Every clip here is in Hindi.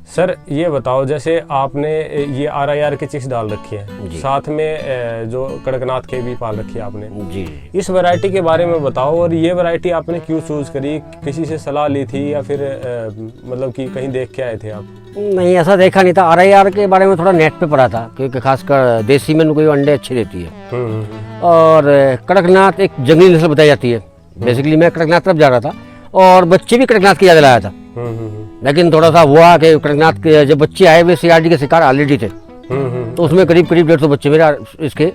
सर ये बताओ, जैसे आपने ये RIR की चिक्स डाल रखी है, साथ में जो कड़कनाथ के भी पाल रखी है आपने जी। इस वैरायटी के बारे में बताओ, और ये वैरायटी आपने क्यों चूज करी? किसी से सलाह ली थी या फिर मतलब कि कहीं देख के आए थे आप? नहीं, ऐसा देखा नहीं था। RIR के बारे में थोड़ा नेट पे पढ़ा था, क्योंकि खासकर देसी में कोई अंडे अच्छे देती है। और कड़कनाथ एक जंगली नस्ल बताई जाती है। बेसिकली मैं कड़कनाथ तरफ जा रहा था और बच्चे भी कड़कनाथ के ज़्यादा लाया था। लेकिन थोड़ा सा हुआ कि कड़कनाथ के जब बच्चे आए वे CRD के शिकार ऑलरेडी थे, तो उसमें करीब 150 बच्चे मेरे इसके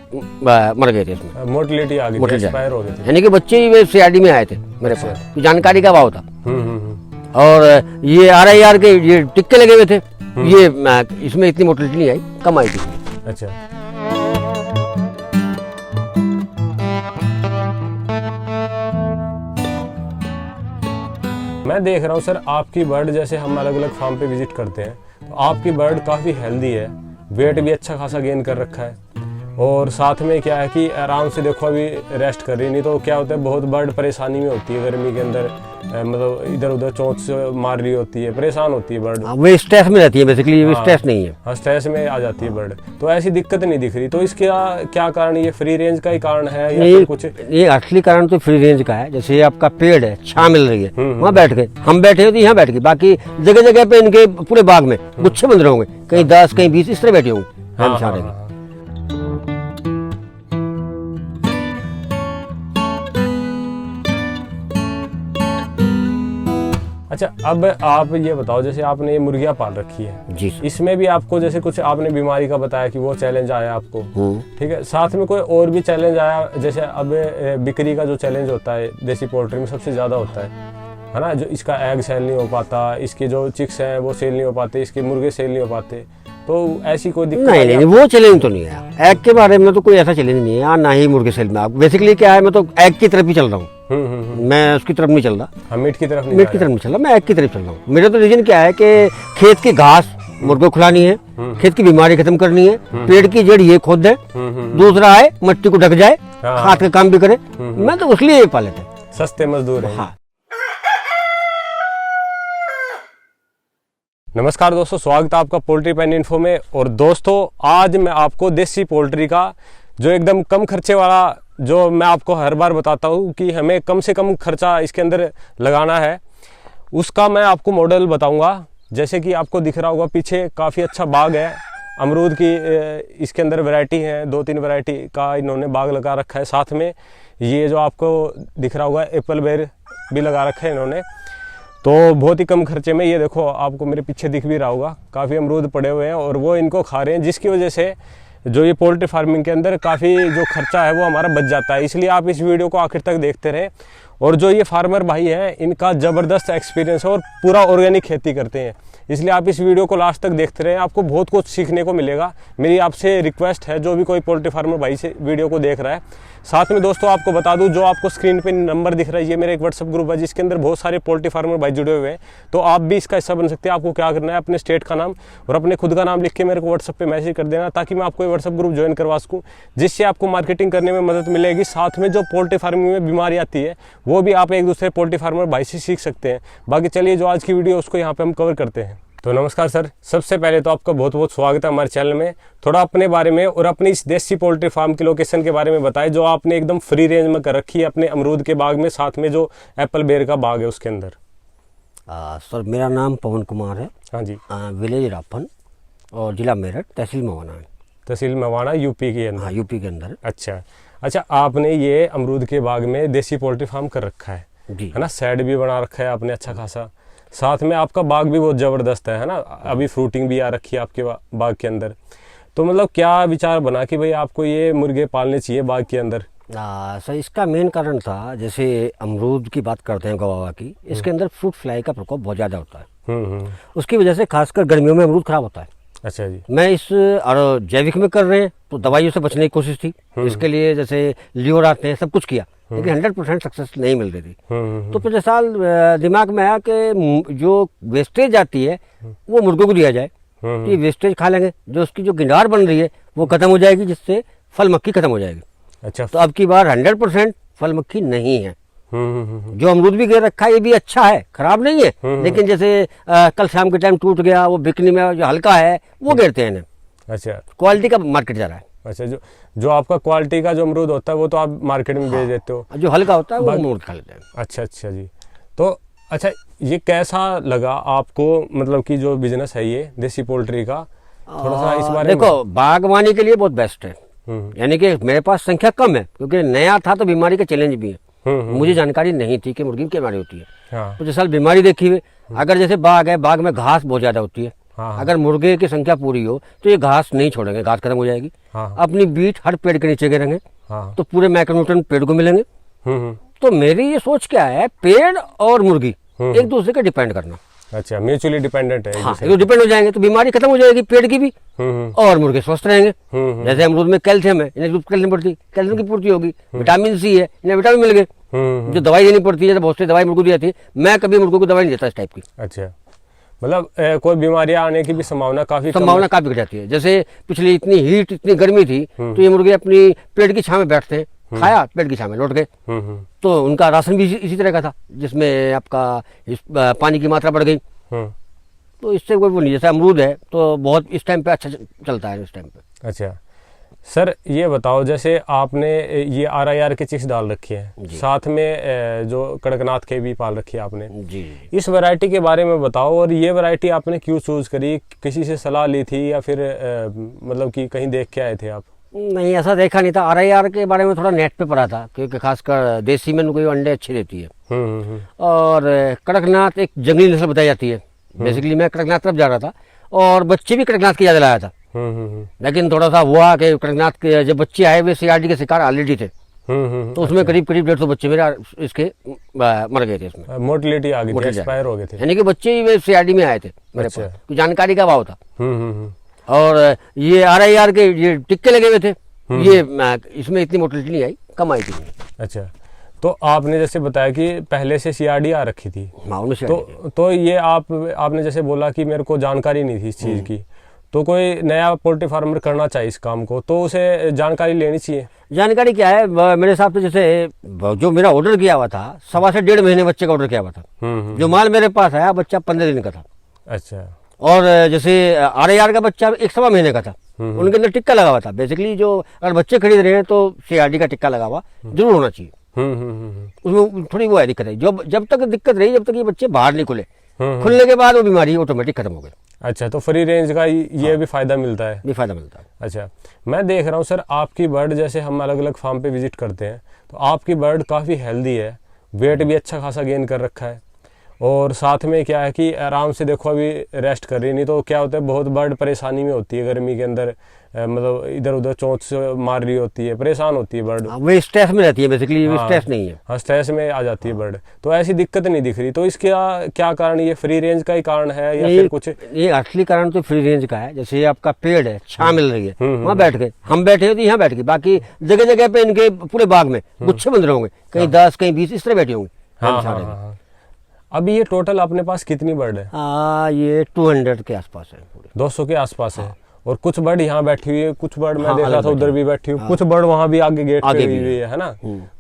मर गए थे। इसमें मोर्टेलिटी आ गई थी, एक्सपायर हो गए थे। यानी कि बच्चे ही वे CRD में आए थे मेरे पास, जानकारी का अभाव था। और ये RIR के ये टिक्के लगे हुए थे, ये इसमें इतनी मोर्टेलिटी नहीं आई, कम आई थी। अच्छा, मैं देख रहा हूँ सर आपकी बर्ड, जैसे हम अलग अलग फार्म पे विजिट करते हैं तो आपकी बर्ड काफ़ी हेल्दी है, वेट भी अच्छा खासा गेन कर रखा है, और साथ में क्या है कि आराम से देखो अभी रेस्ट कर रही। नहीं तो क्या होता है, बहुत बर्ड परेशानी में होती है गर्मी के अंदर, मतलब इधर उधर चोंच से मार रही होती है, परेशान होती है बर्ड। वो स्ट्रेस में रहती है, बेसिकली स्ट्रेस नहीं है। हाँ, स्ट्रेस में आ जाती है बर्ड, तो ऐसी दिक्कत नहीं दिख रही। तो इसका क्या कारण, ये फ्री रेंज का ही कारण है या फिर कुछ? ये असली कारण तो फ्री रेंज का है। जैसे आपका पेड़ है, छां मिल रही है, वहाँ बैठ गए, हम बैठे हो तो यहाँ बैठ गए, बाकी जगह जगह पे इनके पूरे बाग में गुच्छे बंद होंगे, कहीं 10 कहीं 20 इस तरह बैठे होंगे। अच्छा, अब आप ये बताओ, जैसे आपने ये मुर्गियाँ पाल रखी है जी, इसमें भी आपको जैसे कुछ आपने बीमारी का बताया कि वो चैलेंज आया आपको, ठीक है, साथ में कोई और भी चैलेंज आया? जैसे अब बिक्री का जो चैलेंज होता है देसी पोल्ट्री में सबसे ज़्यादा होता है ना, जो इसका एग सेल नहीं हो पाता, इसके जो चिक्स हैं वो सेल नहीं हो पाते, इसके मुर्गे सेल नहीं हो पाते, तो ऐसी कोई दिक्कत? नहीं, वो चैलेंज तो नहीं है। एग के बारे में तो कोई ऐसा चैलेंज नहीं है, ना ही मुर्गे सेल में। बेसिकली क्या है, मैं तो एग की तरफ ही चल रहा हूँ, मैं उसकी तरफ नहीं चल रहा। मीट की तरफ नहीं चल रहा, मैं एग की तरफ चल रहा हूँ। मेरा तो रीजन क्या है कि खेत की घास मुर्गों को खिलानी है, खेत की बीमारी खत्म करनी है, पेड़ की जड़ ये खोद दे, दूसरा आए मट्टी को ढक जाए, हाथ का काम भी करे। मैं तो उसलिए पाले थे, सस्ते मजदूर हैं। हाँ। नमस्कार दोस्तों, स्वागत है आपका पोल्ट्री पेन इन्फो में। और दोस्तों, आज मैं आपको देसी पोल्ट्री का जो एकदम कम खर्चे वाला, जो मैं आपको हर बार बताता हूँ कि हमें कम से कम खर्चा इसके अंदर लगाना है, उसका मैं आपको मॉडल बताऊंगा। जैसे कि आपको दिख रहा होगा पीछे काफ़ी अच्छा बाग है, अमरूद की इसके अंदर वैरायटी है, 2-3 वैरायटी का इन्होंने बाग लगा रखा है। साथ में ये जो आपको दिख रहा होगा एप्पल बेर भी लगा रखा है इन्होंने, तो बहुत ही कम खर्चे में। ये देखो, आपको मेरे पीछे दिख भी रहा होगा काफ़ी अमरूद पड़े हुए हैं और वो इनको खा रहे हैं, जिसकी वजह से जो ये पोल्ट्री फार्मिंग के अंदर काफ़ी जो खर्चा है वो हमारा बच जाता है। इसलिए आप इस वीडियो को आखिर तक देखते रहें। और जो ये फार्मर भाई हैं, इनका ज़बरदस्त एक्सपीरियंस है और पूरा ऑर्गेनिक खेती करते हैं, इसलिए आप इस वीडियो को लास्ट तक देखते रहें, आपको बहुत कुछ सीखने को मिलेगा। मेरी आपसे रिक्वेस्ट है, जो भी कोई पोल्ट्री फार्मर भाई से वीडियो को देख रहा है। साथ में दोस्तों आपको बता दूं, जो आपको स्क्रीन पे नंबर दिख रहा है, ये मेरा एक व्हाट्सअप ग्रुप है जिसके अंदर बहुत सारे पोल्ट्री फार्मर भाई जुड़े हुए हैं, तो आप भी इसका हिस्सा बन सकते हैं। आपको क्या करना है, अपने स्टेट का नाम और अपने खुद का नाम लिख के मेरे को व्हाट्सअप पे मैसेज कर देना, ताकि मैं आपको व्हाट्सअप ग्रुप ज्वाइन करवा सकूँ, जिससे आपको मार्केटिंग करने में मदद मिलेगी। साथ में जो पोल्ट्री फार्मिंग में बीमारी आती है वो भी आप एक दूसरे पोल्ट्री फार्मर भाई से सीख सकते हैं। बाकी चलिए, जो आज की वीडियो उसको यहाँ पे हम कवर करते हैं। तो नमस्कार सर, सबसे पहले तो आपका बहुत बहुत स्वागत है हमारे चैनल में। थोड़ा अपने बारे में और अपनी इस देसी पोल्ट्री फार्म की लोकेशन के बारे में बताएं, जो आपने एकदम फ्री रेंज में कर रखी है अपने अमरूद के बाग में, साथ में जो एप्पल बेर का बाग है उसके अंदर। सर, मेरा नाम पवन कुमार है। हाँ जी। विलेज राफन और जिला मेरठ, तहसील मवाना है। तहसील मवाना, यूपी के अंदर? हाँ, यूपी के अंदर। अच्छा, आपने ये अमरूद के बाग में देसी पोल्ट्री फार्म कर रखा है जी, है ना, शेड भी बना रखा है आपने अच्छा खासा, साथ में आपका बाग भी बहुत ज़बरदस्त है ना, अभी फ्रूटिंग भी आ रखी है आपके बाग के अंदर। तो मतलब क्या विचार बना कि भाई आपको ये मुर्गे पालने चाहिए बाग के अंदर? सर, इसका मेन कारण था, जैसे अमरूद की बात करते हैं गवावा की, इसके अंदर फ्रूट फ्लाई का प्रकोप बहुत ज़्यादा होता है। उसकी वजह से खासकर गर्मियों में अमरूद खराब होता है। अच्छा जी। मैं इस और जैविक में कर रहे हैं तो दवाइयों से बचने की कोशिश थी, इसके लिए जैसे लियोर आते हैं, सब कुछ किया, लेकिन 100% सक्सेस नहीं मिल रही थी। तो पिछले साल दिमाग में आया कि जो वेस्टेज आती है वो मुर्गों को दिया जाए, कि वेस्टेज खा लेंगे, जो उसकी जो गिंडार बन रही है वो खत्म हो जाएगी, जिससे फल मक्खी खत्म हो जाएगी। अच्छा, तो अब की बार 100% फल मक्खी नहीं है, जो अमरूद भी गिर रखा है ये भी अच्छा है, खराब नहीं है, लेकिन जैसे कल शाम के टाइम टूट गया, वो बिकने में जो हल्का है वो गिरते हैं इन्हें। अच्छा, क्वालिटी का मार्केट जा रहा है। अच्छा, जो आपका क्वालिटी का जो अमरूद होता है वो तो आप मार्केट में बेच देते हो, जो हल्का होता है वो अमरूद खा लेते हैं। अच्छा अच्छा जी। तो अच्छा, ये कैसा लगा आपको, मतलब कि जो बिजनेस है ये देसी पोल्ट्री का, थोड़ा सा इस बारे में। देखो, बागवानी के लिए बहुत बेस्ट है, यानी कि मेरे पास संख्या कम है क्योंकि नया था तो बीमारी के चैलेंज भी है। मुझे जानकारी नहीं थी कि मुर्गी में क्या बीमारी होती है। हाँ। तो जैसे बीमारी देखी हुई, अगर जैसे बाग है, बाग में घास बहुत ज्यादा होती है। हाँ। अगर मुर्गे की संख्या पूरी हो तो ये घास नहीं छोड़ेंगे, घास खत्म हो जाएगी। हाँ। अपनी बीट हर पेड़ के नीचे गिरेंगे। हाँ। तो पूरे माइक्रोन्यूट्रिएंट पेड़ को मिलेंगे। तो मेरी ये सोच क्या है, पेड़ और मुर्गी एक दूसरे के डिपेंड करना। अच्छा, म्यूचुअली डिपेंडेंट है। हाँ, तो डिपेंड हो जाएंगे तो बीमारी खत्म हो जाएगी पेड़ की भी, और मुर्गे स्वस्थ रहेंगे। जैसे अमरूद में कैल्शियम है, इन्हें कैल्शियम पड़ती, कैल्शियम की पूर्ति होगी। विटामिन सी है, इन्हें विटामिन मिल गए। जो दवाई देनी पड़ती है, बहुत सी दवाई मुर्गों को दी जाती है, मैं कभी मुर्गों को दवाई नहीं देता इस टाइप की। अच्छा, मतलब कोई बीमारियां आने की भी संभावना काफी काफी घट जाती है। जैसे पिछली इतनी हीट, इतनी गर्मी थी, तो ये मुर्गे अपनी पेड़ की छांव में बैठते हैं, खाया, पेड़ की छांव में लौट गए। तो उनका राशन भी इसी तरह का था, जिसमें आपका पानी की मात्रा बढ़ गई। तो इससे कोई वो नहीं, जैसे अमरूद है तो बहुत इस टाइम पे अच्छा चलता है इस टाइम पे। अच्छा सर, ये बताओ, जैसे आपने ये RIR के चिक्स डाल रखी है, साथ में जो कड़कनाथ के भी पाल रखी है आपने जी। इस वैरायटी के बारे में बताओ, और ये वैरायटी आपने क्यों चूज करी? किसी से सलाह ली थी या फिर मतलब कि कहीं देख के आए थे आप? नहीं, ऐसा देखा नहीं था। RIR के बारे में थोड़ा नेट पे पढ़ा था, क्योंकि खासकर देसी में कोई अंडे अच्छे देती है। और कड़कनाथ एक जंगली नस्ल बताई जाती है। बेसिकली मैं कड़कनाथ तरफ जा रहा था और बच्चे भी कड़कनाथ के ज्यादा लाया था। लेकिन थोड़ा सा हुआ कि कड़कनाथ के जब बच्चे आए, वे CRD के शिकार ऑलरेडी थे। तो उसमें करीब 150 बच्चे मेरे इसके मर गए थे, इसमें मोर्टेलिटी आ गई थी, एक्सपायर हो गए थे, यानी कि बच्चे ही वे CRD में आए थे मेरे पास। तो जानकारी का अभाव था। और ये RIR के ये टिक्के लगे हुए थे, ये इसमें इतनी मोर्टेलिटी नहीं आई, कम आई थी। अच्छा, तो आपने जैसे बताया कि पहले से CRD आ रखी थी, तो ये आपने जैसे बोला कि मेरे को जानकारी नहीं थी इस चीज़ की, तो कोई नया पोल्ट्री फार्मर करना चाहिए इस काम को तो उसे जानकारी लेनी चाहिए। जानकारी क्या है, मेरे हिसाब से जैसे जो मेरा ऑर्डर किया हुआ था, 1.25 से 1.5 महीने बच्चे का ऑर्डर किया हुआ था। जो माल मेरे पास आया, बच्चा 15 दिन का था। अच्छा। और जैसे RIR का बच्चा 1.25 महीने का था। उनके अंदर टिक्का लगा हुआ था। बेसिकली जो अगर बच्चे खरीद रहे हैं तो CRD का टिक्का लगा हुआ जरूर होना चाहिए। उसमें थोड़ी वो है दिक्कत है, जब तक दिक्कत रही, जब तक ये बच्चे बाहर नहीं खुले। खुलने के बाद वो बीमारी ऑटोमेटिक खत्म हो गई। अच्छा, तो फ्री रेंज का ये भी फायदा मिलता है? भी फायदा मिलता है। अच्छा, मैं देख रहा हूँ सर, आपकी बर्ड जैसे हम अलग अलग फार्म पे विजिट करते हैं तो आपकी बर्ड काफ़ी हेल्दी है, वेट भी अच्छा खासा गेन कर रखा है, और साथ में क्या है कि आराम से देखो अभी रेस्ट कर रही। नहीं तो क्या होता है, बहुत बर्ड परेशानी में होती है गर्मी के अंदर, मतलब इधर उधर चोंच से मार रही होती है, परेशान होती है बर्ड। वो स्ट्रेस में रहती है, बेसिकली वो स्ट्रेस नहीं है। हाँ, स्ट्रेस में आ जाती है बर्ड, तो ऐसी दिक्कत नहीं दिख रही। तो इसका क्या कारण, ये फ्री रेंज का ही कारण है या फिर कुछ? ये असली कारण तो फ्री रेंज का है। जैसे आपका पेड़ है, छां मिल रही है, वहाँ बैठ गए, हम बैठे तो यहाँ बैठ गए, बाकी जगह जगह पे इनके पूरे बाग में गुच्छे बंद रहे होंगे, कहीं 10 कहीं 20 इस तरह बैठे होंगे। अभी ये टोटल अपने पास कितनी बर्ड है? ये 200 के आसपास है, 200 के आसपास है। और कुछ बर्ड यहाँ बैठी हुई है, कुछ बर्ड मैं देख रहा था उधर भी बैठी हुई, कुछ बर्ड वहाँ भी आगे गेट पे हुई है ना,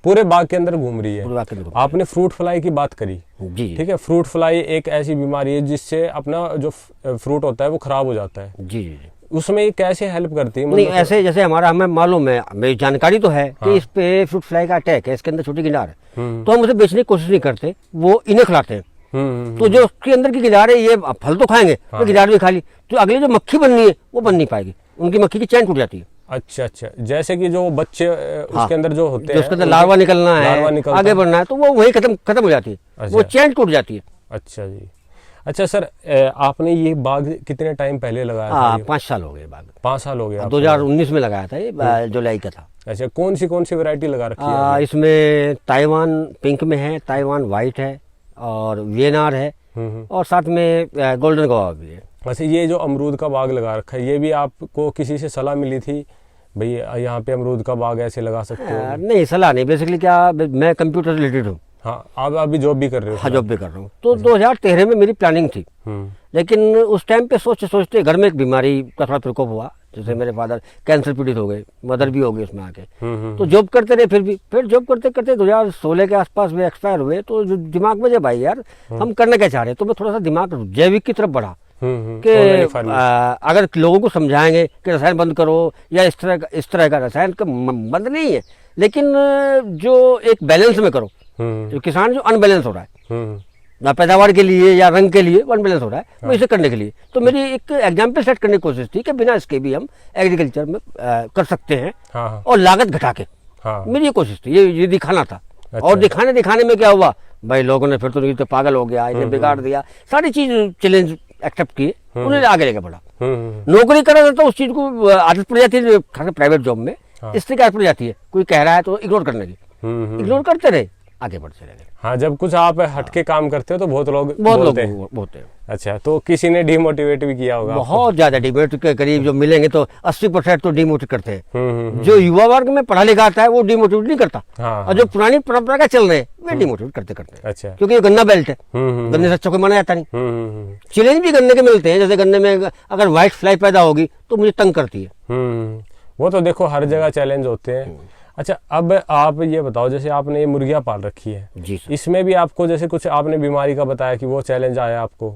पूरे बाग के अंदर घूम रही है। आपने फ्रूट फ्लाई की बात करी, ठीक है। फ्रूट फ्लाई एक ऐसी बीमारी है जिससे अपना जो फ्रूट होता है वो खराब हो जाता है। जी। उसमें ये कैसे हेल्प करती है? नहीं, ऐसे जैसे हमें मालूम है, मेरी जानकारी तो है कि इस पे फ्रूट फ्लाई का अटैक है, इसके अंदर छोटी गिनार है, तो हम उसे बेचने की कोशिश नहीं करते, वो इन्हें खिलाते हैं। तो जो उसके अंदर की गिनार है, ये फल तो खाएंगे, तो गिनार भी खा ली, तो अगले जो मक्खी बननी है वो बन नहीं पाएगी, उनकी मक्खी की चैन टूट जाती है। अच्छा अच्छा, जैसे कि जो बच्चे उसके अंदर जो होते हैं, उसके अंदर लार्वा निकलना है, आगे बढ़ना है, तो वो वही खत्म हो जाती है, वो चैन टूट जाती है। अच्छा जी। अच्छा सर, आपने ये बाग कितने टाइम पहले लगाया था? 5 साल हो गए बाग। 5 साल हो गए। 2019 में लगाया था, ये जुलाई का था। अच्छा, कौन सी वैरायटी लगा रखी है? इसमें ताइवान पिंक में है, ताइवान व्हाइट है, और VNR है, और साथ में गोल्डन गवावा भी है। वैसे ये जो अमरूद का बाग लगा रखा है, ये भी आपको किसी से सलाह मिली थी भाई यहाँ पे अमरूद का बाग ऐसे लगा सकते हो? नहीं, सलाह नहीं। बेसिकली क्या, मैं कंप्यूटर रिलेटेड हूँ। हाँ, आप अभी जॉब भी कर रहे हो? हाँ, जॉब भी कर रहा हूँ। तो 2013 में मेरी प्लानिंग थी, लेकिन उस टाइम पे सोचते घर में एक बीमारी का थोड़ा प्रकोप हुआ, जैसे मेरे फादर कैंसर पीड़ित हो गए, मदर भी हो गई उसमें आके, तो जॉब करते रहे, फिर जॉब करते करते 2016 के आसपास में एक्सपायर हुए। तो जो दिमाग में जब आई यार हम करना क्या चाह रहे हैं, तो मैं थोड़ा सा दिमाग जैविक की तरफ बढ़ा कि अगर लोगों को समझाएंगे कि रसायन बंद करो या इस तरह का रसायन का बंद नहीं है, लेकिन जो एक बैलेंस में करो। जो किसान जो अनबैलेंस हो रहा है ना पैदावार के लिए या रंग के लिए, अनबैलेंस हो रहा है, वो इसे करने के लिए, तो मेरी एक एग्जाम्पल सेट करने की कोशिश थी कि बिना इसके भी हम एग्रीकल्चर में कर सकते हैं और लागत घटा के। मेरी ये कोशिश थी, ये दिखाना था। अच्छा। और दिखाने में क्या हुआ भाई, लोगों ने फिर तो नहीं तो पागल हो गया, इन्हें बिगाड़ दिया, सारी चीज चैलेंज एक्सेप्ट किए, उन्हें आगे लेके बढ़ा। नौकरी कर रहा था तो उस चीज को आदत पड़ जाती है, प्राइवेट जॉब में इस तरह की आदत पड़ जाती है, कोई कह रहा है तो इग्नोर करने की, इग्नोर करते रहे, आगे बढ़ते रहे। हाँ, जब कुछ आप हटके काम करते हो तो बहुत लोग बोलते हैं। अच्छा, तो किसी ने डिमोटिवेट भी किया होगा? बहुत ज्यादा डिमोटिवेट के करीब जो मिलेंगे तो 80% तो डिमोटिवेट करते हैं। जो युवा वर्ग में पढ़ा लिखा आता है वो डिमोटिवेट नहीं करता। और जो पुरानी परंपरा का चल रहे हैं वे डिमोटिवेट करते हैं। अच्छा, क्योंकि ये गन्ना बेल्ट है, गन्ने से अच्छा कोई माना जाता नहीं। चैलेंज भी गन्ने के मिलते हैं, जैसे गन्ने में अगर व्हाइट फ्लाई पैदा होगी तो मुझे तंग करती है। वो तो देखो हर जगह चैलेंज होते हैं। अच्छा, अब आप ये बताओ, जैसे आपने ये मुर्गियां पाल रखी है जी, इसमें भी आपको जैसे कुछ आपने बीमारी का बताया कि वो चैलेंज आया आपको,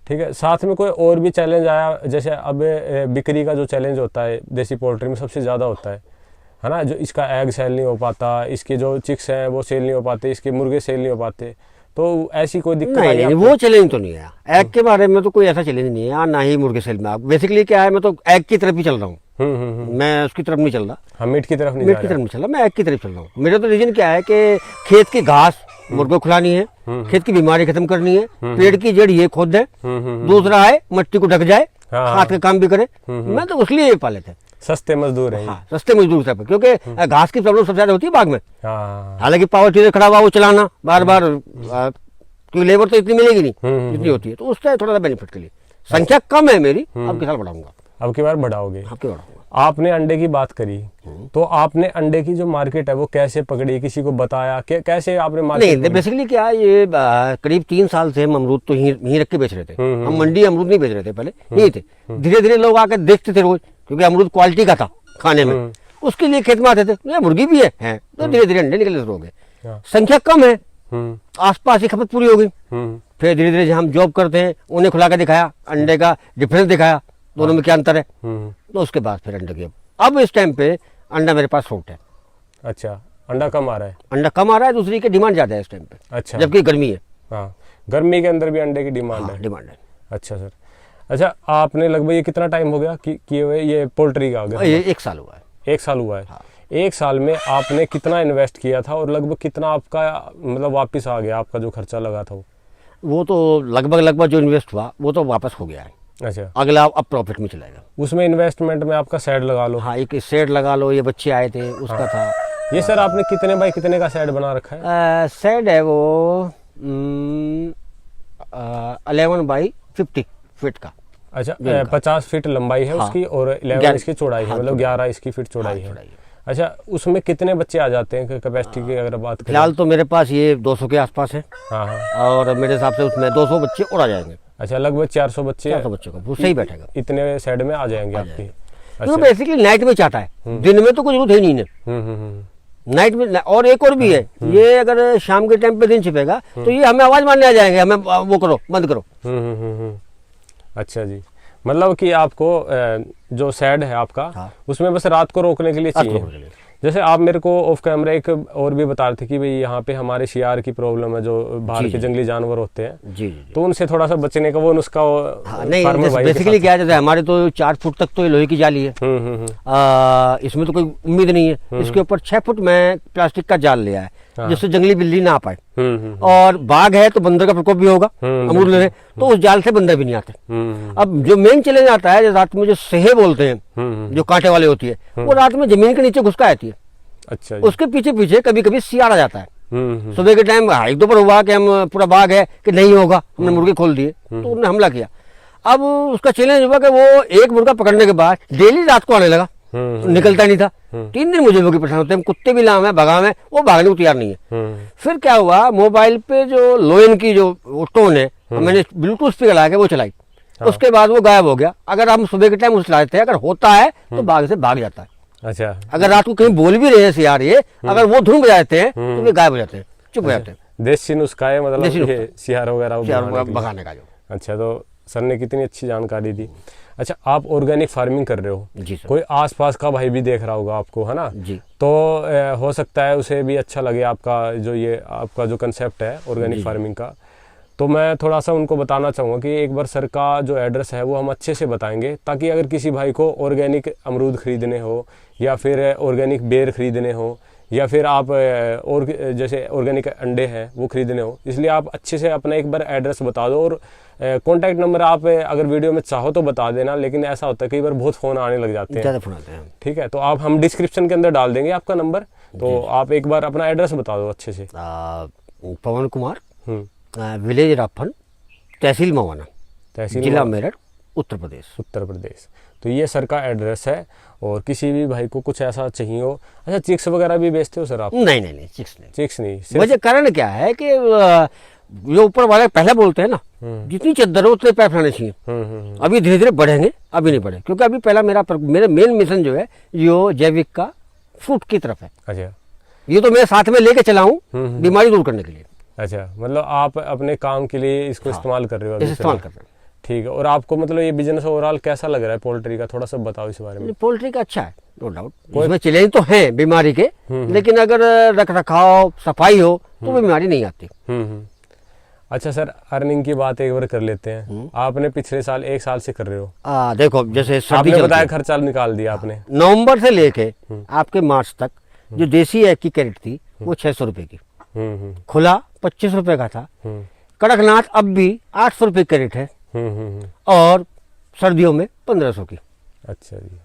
ठीक है, साथ में कोई और भी चैलेंज आया? जैसे अब बिक्री का जो चैलेंज होता है देसी पोल्ट्री में सबसे ज़्यादा होता है ना, जो इसका एग सेल नहीं हो पाता, इसके जो चिक्स हैं वो सेल नहीं हो पाते, इसके मुर्गे सेल नहीं हो पाते, तो ऐसी कोई दिक्कत नहीं? वो चैलेंज तो नहीं है, एग के बारे में तो कोई ऐसा चैलेंज नहीं है, ना ही मुर्गे सेल में। बेसिकली क्या है, मैं तो एग की तरफ ही चल रहा हूँ, मैं उसकी तरफ नहीं चल रहा। हाँ, मीट की तरफ नहीं चल रहा, मैं एग की तरफ चल रहा हूँ। मेरा तो रीजन क्या है कि खेत की घास मुर्गों को खिलानी है, खेत की बीमारी खत्म करनी है, पेड़ की जड़ ये खोद है, दूसरा है मट्टी को ढक जाए, हाथ का काम भी करे। मैं तो उसलिए ये पाले थे, सस्ते मजदूर है। हाँ, सस्ते मजदूर सब, क्योंकि घास की प्रॉब्लम सबसे ज्यादा होती है बाग में। हालांकि पावर टीलर खड़ा हुआ वो चलाना बार बार, क्योंकि लेबर तो इतनी मिलेगी नहीं जितनी होती है, तो उससे थोड़ा सा बेनिफिट के लिए संख्या कम है मेरी, अब की साल बढ़ाऊंगा। अब की बार बढ़ाओगे? अब की बढ़ाऊंगा। आपने अंडे की बात करी, तो आपने अंडे की जो मार्केट है वो कैसे पकड़ी, किसी को बताया, कैसे आपने मार्केट? नहीं, बेसिकली क्या है, ये करीब 3 साल से हम अमरूद तो यहीं रख के बेच रहे थे। हम मंडी अमरूद नहीं बेच रहे थे, पहले यहीं थे। धीरे धीरे लोग आकर देखते थे रोज, क्योंकि अमरूद क्वालिटी का था खाने में, उसके लिए खेत में आते थे, ये मुर्गी भी है, तो धीरे धीरे अंडे निकलने शुरू हो गए। संख्या कम है, आसपास की खपत पूरी हो गई। फिर धीरे धीरे हम जॉब करते हैं, उन्हें खुला के दिखाया, अंडे का डिफरेंस दिखाया, दोनों में क्या अंतर है, तो उसके बाद फिर अंडे की अब इस टाइम पे अंडा मेरे पास फ्रूट है। अच्छा, अंडा कम आ रहा है? अंडा कम आ रहा है, दूसरी की डिमांड ज्यादा है इस टाइम पे। अच्छा, जबकि गर्मी है। हाँ, गर्मी के अंदर भी अंडे की डिमांड है। डिमांड है। अच्छा सर, अच्छा, आपने लगभग ये कितना टाइम हो गया किए हुए ये पोल्ट्री का? ये 1 साल हुआ है। 1 साल हुआ है। हाँ। 1 साल में आपने कितना इन्वेस्ट किया था और लगभग कितना आपका मतलब वापस आ गया, आपका जो खर्चा लगा था वो तो लगभग जो इन्वेस्ट हुआ वो तो वापस हो गया है। अच्छा, अगला अब प्रॉफिट में चलेगा। उसमें इन्वेस्टमेंट में आपका शेड लगा लो। हाँ, एक शेड लगा लो, ये बच्चे आए थे उसका। हाँ। था ये सर, आपने कितने बाई कितने का शेड बना रखा है? शेड है वो 11 बाई 50 फीट का। अच्छा, 50 फीट लंबाई है। हाँ। उसकी, और 11 इसकी चौड़ाई है। हाँ, मतलब 11 इसकी फीट चौड़ाई है। अच्छा, उसमें कितने बच्चे आ जाते हैं कैपेसिटी की अगर बात करें? फिलहाल तो मेरे पास ये 200 के आसपास है। हाँ, और मेरे हिसाब से उसमें 200 बच्चे और आ जाएंगे। अच्छा, लगभग 400 बच्चे का सही बैठेगा, इतने शेड में आ जाएंगे आपकी। अच्छा। तो बेसिकली नाइट में चाहता है, दिन में तो कुछ जरूरत है नहीं है, नाइट में। और एक और भी है, ये अगर शाम के टाइम पे दिन छिपेगा तो ये हमें आवाज मारने आ जाएंगे, हमें वो करो, बंद करो। अच्छा जी, मतलब कि आपको जो शेड है आपका, हाँ, उसमें बस रात को रोकने के लिए चाहिए। जैसे आप मेरे को ऑफ कैमरा एक और भी बता रहे थे कि भाई यहाँ पे हमारे शियार की प्रॉब्लम है, जो बाहर के जंगली जानवर होते हैं। जी। तो उनसे थोड़ा सा बचने का वो नुस्खा। हाँ, नहीं, बेसिकली क्या है, हमारे तो 4 फुट तक तो ये लोहे की जाली है। इसमें तो कोई उम्मीद नहीं है। इसके ऊपर 6 फुट में प्लास्टिक का जाल लिया है, जिससे जंगली बिल्ली ना आ पाए। और बाघ है तो बंदर का प्रकोप भी होगा, अमरूद ले, तो उस जाल से बंदर भी नहीं आते। अब जो मेन चैलेंज आता है, जो रात में जो सेहे बोलते हैं, जो कांटे वाले होती है, वो रात में जमीन के नीचे घुसका आती है। अच्छा, उसके पीछे पीछे कभी कभी सियार आ जाता है। सुबह के टाइम एक दो बार हुआ कि हम पूरा बाग है कि नहीं होगा, हमने मुर्गे खोल दिए, तो उन्होंने हमला किया। अब उसका चैलेंज हुआ कि वो एक मुर्गा पकड़ने के बाद डेली रात को आने लगा, निकलता नहीं था। 3 दिन मुझे मुर्गे परेशान होते हैं, कुत्ते भी लाम है, भगाम है, वो भागने को तैयार नहीं है। फिर क्या हुआ, मोबाइल पे जो लोयन की जो टोन है, मैंने ब्लूटूथ पे लगा के वो चलाई। उसके बाद वो गायब हो गया। अगर हम सुबह के टाइम उसे लाते हैं, अगर होता है तो बाग से भाग जाता है। अच्छा, अगर रात को कहीं बोल भी रहे हैं सियार ये, अगर वो धुन बजाते हैं तो ये गायब हो जाते हैं, चुप हो जाते हैं। देसी नुस्खा है मतलब देसी ये सियार वगैरह सियार भगाने के लिए। भगाने का जो। अच्छा, तो सर ने कितनी अच्छी जानकारी दी। अच्छा, आप ऑर्गेनिक फार्मिंग कर रहे हो, जी सर। कोई आसपास का भाई भी देख रहा होगा आपको, है ना? जी। तो हो सकता है उसे भी अच्छा लगे आपका जो ये आपका जो कंसेप्ट है ऑर्गेनिक फार्मिंग का। तो मैं थोड़ा सा उनको बताना चाहूँगा कि एक बार सर का जो एड्रेस है वो हम अच्छे से बताएंगे, ताकि अगर किसी भाई को ऑर्गेनिक अमरूद खरीदने हो या फिर ऑर्गेनिक बेर खरीदने हो या फिर आप और जैसे ऑर्गेनिक अंडे हैं वो खरीदने हो, इसलिए आप अच्छे से अपना एक बार एड्रेस बता दो। और कॉन्टैक्ट नंबर आप अगर वीडियो में चाहो तो बता देना, लेकिन ऐसा होता है कई बार बहुत फ़ोन आने लग जाते हैं, ज़्यादा फोन आते हैं। ठीक है? तो आप हम डिस्क्रिप्शन के अंदर डाल देंगे आपका नंबर, तो आप एक बार अपना एड्रेस बता दो अच्छे से। पवन कुमार, विलेज राफन, तहसील मवाना, तहसील जिला मेरठ, उत्तर प्रदेश। उत्तर प्रदेश। तो ये सर का एड्रेस है, और किसी भी भाई को कुछ ऐसा चाहिए हो। अच्छा, चिक्स वगैरह भी बेचते हो सर आप? नहीं नहीं नहीं, चिक्स नहीं। चिक्स नहीं, सिर्फ वजह कारण क्या है कि जो ऊपर वाले पहले बोलते हैं ना, जितनी चद्दर हो उतने पैर फैलाने चाहिए। अभी धीरे धीरे बढ़ेंगे, अभी नहीं बढ़े, क्योंकि अभी पहला मेरा मेन मिशन जो है यो जैविक का फ्रूट की तरफ है। अच्छा, ये तो मैं साथ में लेके चला हूँ बीमारी दूर करने के लिए। अच्छा, मतलब आप अपने काम के लिए इसको इस्तेमाल कर रहे हो? अभी इस्तेमाल कर रहे हैं। ठीक है। और आपको मतलब ये बिजनेस ओवरऑल कैसा लग रहा है पोल्ट्री का, थोड़ा सा बताओ इस बारे में। पोल्ट्री का अच्छा है, नो डाउट। इसमें चैलेंज तो है बीमारी के, लेकिन अगर रख रखाव सफाई हो तो बीमारी नहीं आती। अच्छा सर, अर्निंग की बात एक बार कर लेते हैं। आपने पिछले साल 1 साल से कर रहे हो। देखो जैसे आपने बताया खर्चा निकाल दिया आपने। नवंबर से लेके आपके मार्च तक जो देसी एग की कैरेट थी वो 600 रुपए की, खुला 25 रुपए का था। कड़कनाथ अब भी 800 रुपए कैरेट है, और सर्दियों में 1500 की। अच्छा जी।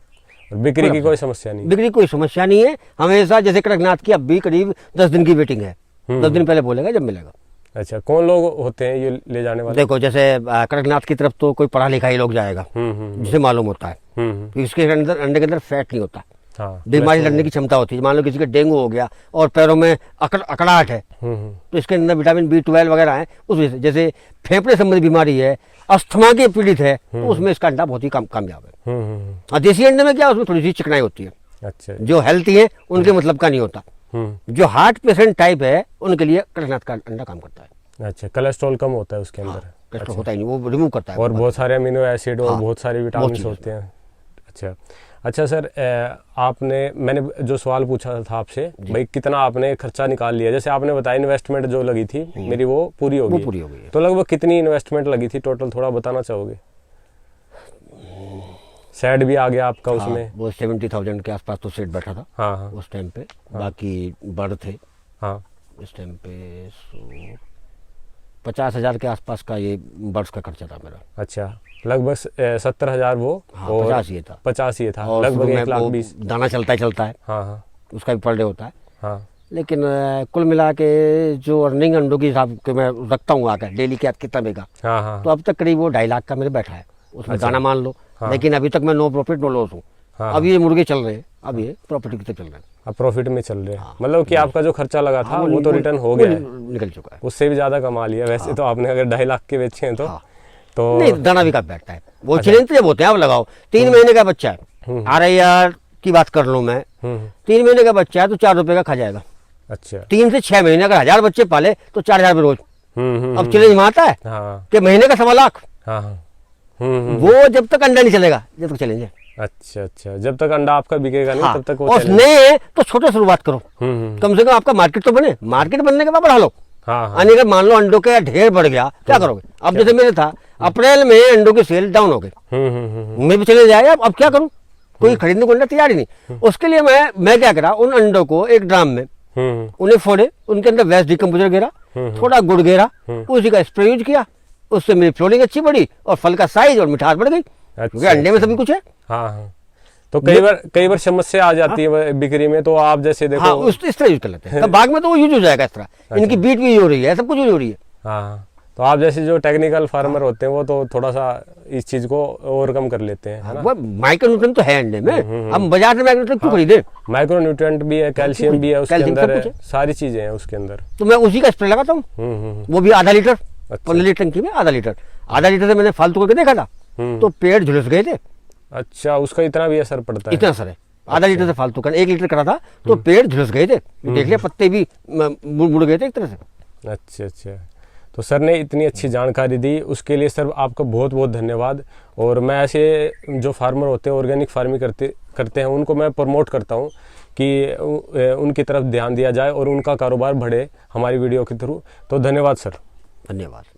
और बिक्री की कोई समस्या नहीं? बिक्री कोई समस्या नहीं है हमेशा। जैसे कड़कनाथ की अब भी करीब 10 दिन की वेटिंग है, 10 दिन पहले बोलेगा जब मिलेगा। अच्छा, कौन लोग होते हैं ये ले जाने वाले? देखो जैसे कड़कनाथ की तरफ तो कोई पढ़ा लिखा ही लोग जाएगा, जिसे मालूम होता है इसके अंदर अंडे के अंदर फैट नहीं होता। हाँ, बीमारी लड़ने की क्षमता होती है। मान लो किसी का डेंगू हो गया और पैरों में अकड़ाहट है, तो इसके अंदर विटामिन B12 वगैरह है। उस वजह से जैसे फेफड़े संबंधी बीमारी है, अस्थमा के पीड़ित है, तो उसमें इसका अंडा बहुत ही कामयाब है। और देसी अंडे में क्या, उसमें थोड़ी सी चिकनाई होती है। अच्छा, जो हेल्थी है उनके मतलब का नहीं होता। जो हार्ट पेशेंट टाइप है उनके लिए कड़कनाथ का अंडा काम करता है। अच्छा, कोलेस्ट्रॉल कम होता है उसके अंदर? कोलेस्ट्रॉल होता ही नहीं, वो रिमूव करता है। और बहुत सारे अमीनो एसिड और हाँ, बहुत सारे विटामिन होते हैं। अच्छा अच्छा सर, मैंने जो सवाल पूछा था आपसे, भाई कितना आपने खर्चा निकाल लिया? जैसे आपने बताया इन्वेस्टमेंट जो लगी थी मेरी वो पूरी हो गई। तो लगभग कितनी इन्वेस्टमेंट लगी थी टोटल, थोड़ा बताना चाहोगे? सेट भी आ गया आपका उसमें? हाँ, वो 70,000 के आसपास तो सेट बैठा था। हाँ उस टाइम पे। बाकी बर्ड थे। हाँ, इस टाइम पे 50,000 के आसपास का ये बर्ड्स का खर्चा था मेरा। अच्छा, लगभग 70,000 वो। हाँ, और 50 ये था। 50 ये था, और लगभग शुरू में 1,20,000। दाना चलता है। हाँ हाँ उसका भी पर डे होता है। हाँ। लेकिन कुल मिला के जो अर्निंग अंडों की हिसाब के मैं रखता हूँ आकर डेली के कितना बेगा, हाँ हाँ। तो अब तक करीब वो 2.5 लाख का मेरे बैठा है। उसमें दाना मान लो। लेकिन अभी तक मैं नो प्रॉफिट नो लॉस हूँ। अब ये मुर्गे चल रहे हैं, अब ये प्रॉफिट की तरफ चल रहे हैं। अब प्रॉफिट में चल रहे हैं। मतलब कि आपका जो खर्चा लगा था वो तो रिटर्न हो गया है, निकल चुका है। उससे भी ज्यादा कमा लिया वैसे। तो आपने अगर 2.5 लाख के बेचे हैं तो नहीं, दाना भी कब बैठता है वो। चैलेंज जब होते हैं, आप लगाओ 3 महीने का बच्चा है, RIR की बात कर लूँ मैं, 3 महीने का बच्चा है तो 4 रुपए का खा जाएगा। अच्छा, 3 से 6 महीने, अगर 1000 बच्चे पाले तो 4,000 रोज। अब चैलेंज में आता है कि महीने का 1.25 लाख। वो जब तक अंडा नहीं चलेगा जब तक चैलेंज है। अच्छा अच्छा, जब तक अंडा आपका बिकेगा नहीं तब तक वो और नए तो छोटे शुरुआत करो, कम से कम आपका मार्केट तो बने। मार्केट बनने के बाद बढ़ा लो। अगर मान लो अंडों का ढेर बढ़ गया, क्या करोगे? अब जैसे मेरे था, अप्रैल में अंडों की सेल डाउन हो गई, मैं भी चले जाए। अब क्या करूं? कोई खरीदने को अंडा तैयार ही नहीं। उसके लिए मैं क्या करा, उन अंडों को एक ड्राम में उन्हें फोड़े, उनके अंदर वेस्ट डिकम्पोजर गिरा, थोड़ा गुड़ गिरा, उसी का स्प्रे यूज किया। उससे मेरी फ्लोरिंग अच्छी बढ़ी और फल का साइज और मिठास बढ़ गई, क्योंकि अंडे में सभी कुछ है। हाँ, तो कई बार समस्या आ जाती है बिक्री में, तो आप जैसे देखो। हाँ, इस तरह यूज कर लेते हैं। बाग में तो वो यूज हो जाएगा इस तरह। इनकी बीट भी यूज हो रही है, सब कुछ यूज हो रही है। हाँ, तो आप जैसे जो टेक्निकल फार्मर होते हैं वो तो थोड़ा सा इस चीज को ओवरकम कर लेते हैं, है ना? वो माइक्रोन्यूट्रिएंट तो है अंडे में। हम बाजार से माइक्रोन्यूट्रिएंट क्यों खरीदे? माइक्रोन्यूट्रिएंट भी है, कैल्शियम भी है उसके अंदर, सारी चीजें हैं उसके अंदर। तो मैं उसी का स्प्रे लगाता हूँ, वो भी 0.5 लीटर। 15 लीटर टंकी में 0.5 लीटर। 0.5 लीटर से मैंने फालतू करके देखा था, तो पेड़ झुलस गए थे। अच्छा, उसका इतना भी असर पड़ता है? इतना असर है। आधा लीटर से फालतू का 1 लीटर करा था तो पेड़ झुलस गए थे, देख लिया पत्ते भी मुड़ गए थे एक तरह से। अच्छा अच्छा, तो सर ने इतनी अच्छी जानकारी दी, उसके लिए सर आपका बहुत बहुत धन्यवाद। और मैं ऐसे जो फार्मर होते हैं ऑर्गेनिक फार्मिंग करते हैं उनको मैं प्रमोट करता हूँ कि उनकी तरफ ध्यान दिया जाए और उनका कारोबार बढ़े हमारी वीडियो के थ्रू। तो धन्यवाद सर। धन्यवाद।